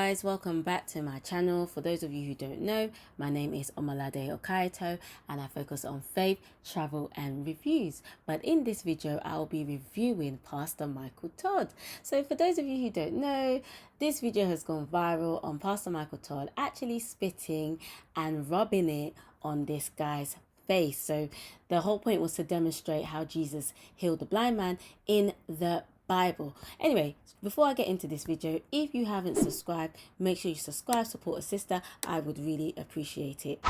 guys, welcome back to my channel. For those of you who don't know, my name is omoladeokaiyeto and I focus on faith, travel and reviews. But in this video, I'll be reviewing Pastor Michael Todd. So for those of you who don't know, this video has gone viral on Pastor Michael Todd actually spitting and rubbing it on this guy's face. So the whole point was to demonstrate how Jesus healed the blind man in the Bible. Anyway, before I get into this video, if you haven't subscribed, make sure you subscribe, support a sister. I would really appreciate it.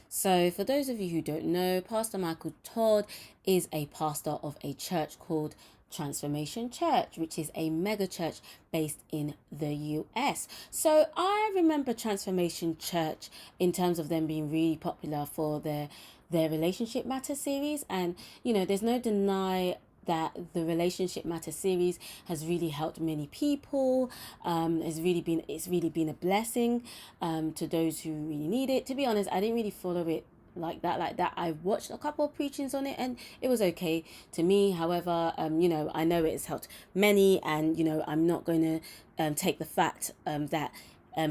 So for those of you who don't know, Pastor Michael Todd is a pastor of a church called Transformation Church, which is a mega church based in the US. So I remember Transformation Church in terms of them being really popular for their Relationship Matter series, and you know, there's no deny that the Relationship Matter series has really helped many people. It's really been a blessing to those who really need it. To be honest, I didn't really follow it like that. I watched a couple of preachings on it and it was okay to me. However, you know, I know it has helped many, and you know, I'm not going to take the fact that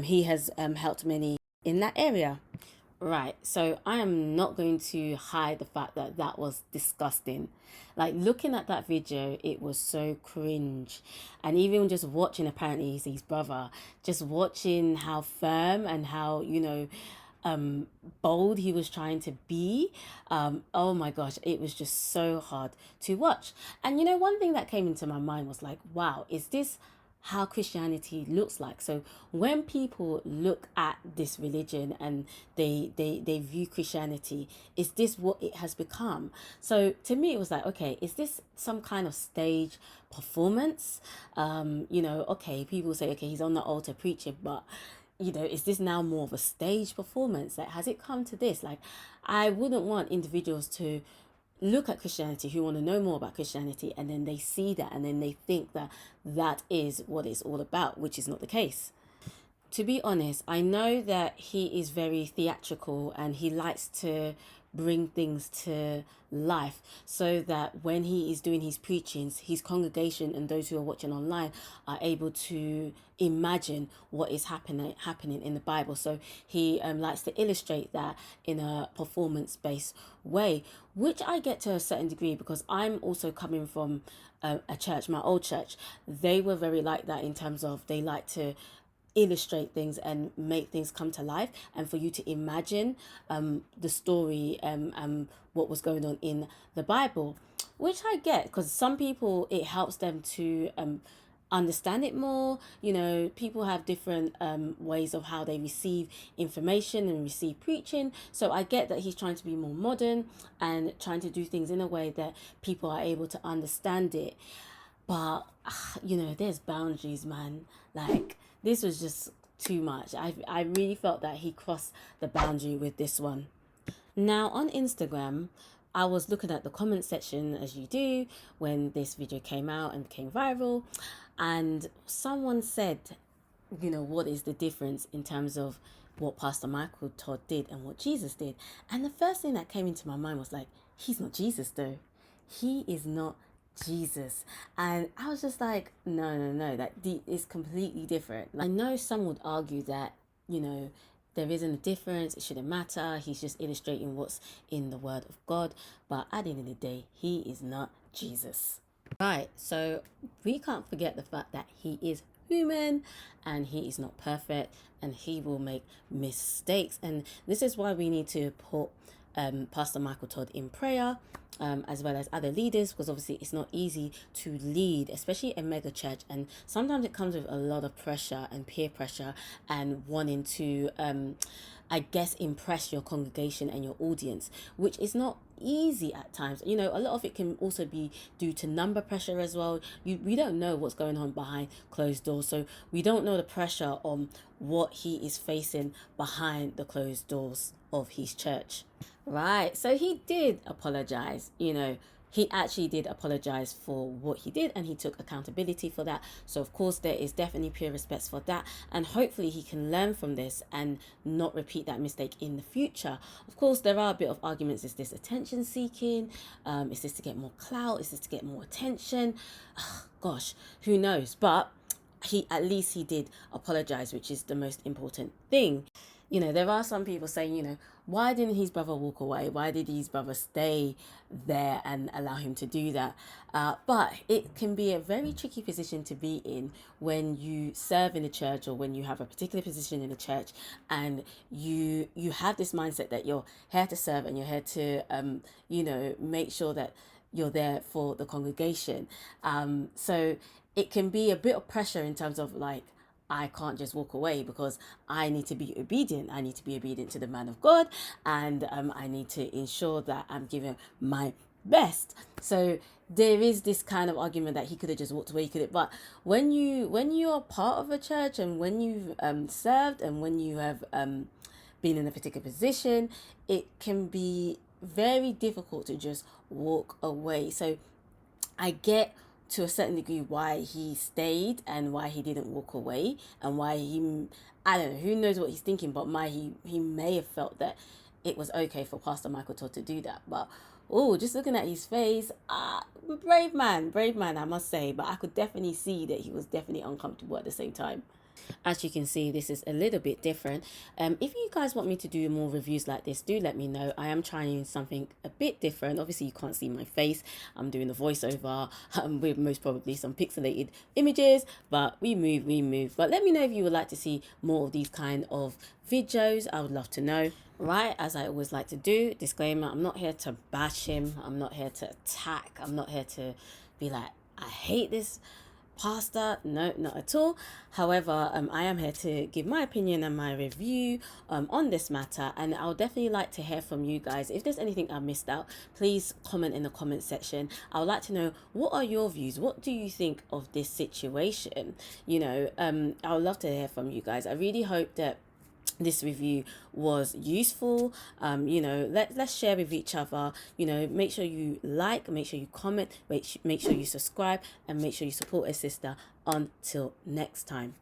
he has helped many in that area. Right, so I am not going to hide the fact that that was disgusting. Like, looking at that video, it was so cringe. And even just watching, apparently he's his brother, just watching how firm and how, you know, bold he was trying to be. Oh my gosh, it was just so hard to watch. And you know, one thing that came into my mind was like, wow, is this how Christianity looks like? So when people look at this religion and they view Christianity, is this what it has become? So to me, it was like, okay, is this some kind of stage performance? You know, okay, people say, okay, he's on the altar preaching, but you know, is this now more of a stage performance? Like, has it come to this? Like, I wouldn't want individuals to look at Christianity, who want to know more about Christianity, and then they see that and then they think that that is what it's all about, which is not the case. To be honest, I know that he is very theatrical and he likes to bring things to life so that when he is doing his preachings, his congregation and those who are watching online are able to imagine what is happening in the Bible. So he likes to illustrate that in a performance-based way, which I get to a certain degree because I'm also coming from a church, my old church. They were very like that in terms of they like to illustrate things and make things come to life, and for you to imagine the story and what was going on in the Bible, which I get, because some people, it helps them to understand it more. You know, people have different ways of how they receive information and receive preaching. So I get that he's trying to be more modern and trying to do things in a way that people are able to understand it. But you know, there's boundaries, man. Like, this was just too much. I really felt that he crossed the boundary with this one. Now on Instagram, I was looking at the comment section, as you do when this video came out and became viral, and someone said, you know, what is the difference in terms of what Pastor Michael Todd did and what Jesus did? And the first thing that came into my mind was like, he's not Jesus though. He is not Jesus. And I was just like, no, that is completely different. I know some would argue that, you know, there isn't a difference, it shouldn't matter, he's just illustrating what's in the word of God. But at the end of the day, he is not Jesus. Right, so we can't forget the fact that he is human and he is not perfect and he will make mistakes. And this is why we need to put Pastor Michael Todd in prayer, as well as other leaders, because obviously it's not easy to lead, especially a mega church, and sometimes it comes with a lot of pressure and peer pressure and wanting to I guess impress your congregation and your audience, which is not easy at times. You know, a lot of it can also be due to number pressure as well. We don't know what's going on behind closed doors, so we don't know the pressure on what he is facing behind the closed doors of his church. Right, so he did apologize. You know, he actually did apologize for what he did and he took accountability for that. So of course there is definitely pure respect for that, and hopefully he can learn from this and not repeat that mistake in the future. Of course there are a bit of arguments. Is this attention seeking? Is this to get more clout? Is this to get more attention? Gosh, who knows? But at least he did apologize, which is the most important thing. You know, there are some people saying, you know, why didn't his brother walk away? Why did his brother stay there and allow him to do that? But it can be a very tricky position to be in when you serve in a church, or when you have a particular position in a church, and you have this mindset that you're here to serve and you're here to, you know, make sure that you're there for the congregation. So it can be a bit of pressure in terms of like, I can't just walk away because I need to be obedient. I need to be obedient to the man of God, and I need to ensure that I'm giving my best. So there is this kind of argument that he could have just walked away. But when you are part of a church, and when you've served, and when you have been in a particular position, it can be very difficult to just walk away. So I get to a certain degree why he stayed and why he didn't walk away, and why I don't know, who knows what he's thinking, but he may have felt that it was okay for Pastor Michael Todd to do that. But just looking at his face, brave man, I must say. But I could definitely see that he was definitely uncomfortable at the same time. As you can see, this is a little bit different. If you guys want me to do more reviews like this, do let me know. I am trying something a bit different. Obviously you can't see my face, I'm doing the voiceover with most probably some pixelated images, but we move. But let me know if you would like to see more of these kind of videos. I would love to know. Right, as I always like to do, disclaimer, I'm not here to bash him, I'm not here to attack, I'm not here to be like, I hate this pastor. No, not at all. However, I am here to give my opinion and my review on this matter, and I'll definitely like to hear from you guys. If there's anything I missed out, please comment in the comment section. I would like to know, what are your views? What do you think of this situation? You know, I would love to hear from you guys. I really hope that this review was useful. You know, let's share with each other. You know, make sure you like, make sure you comment, make sure you subscribe, and make sure you support a sister. Until next time.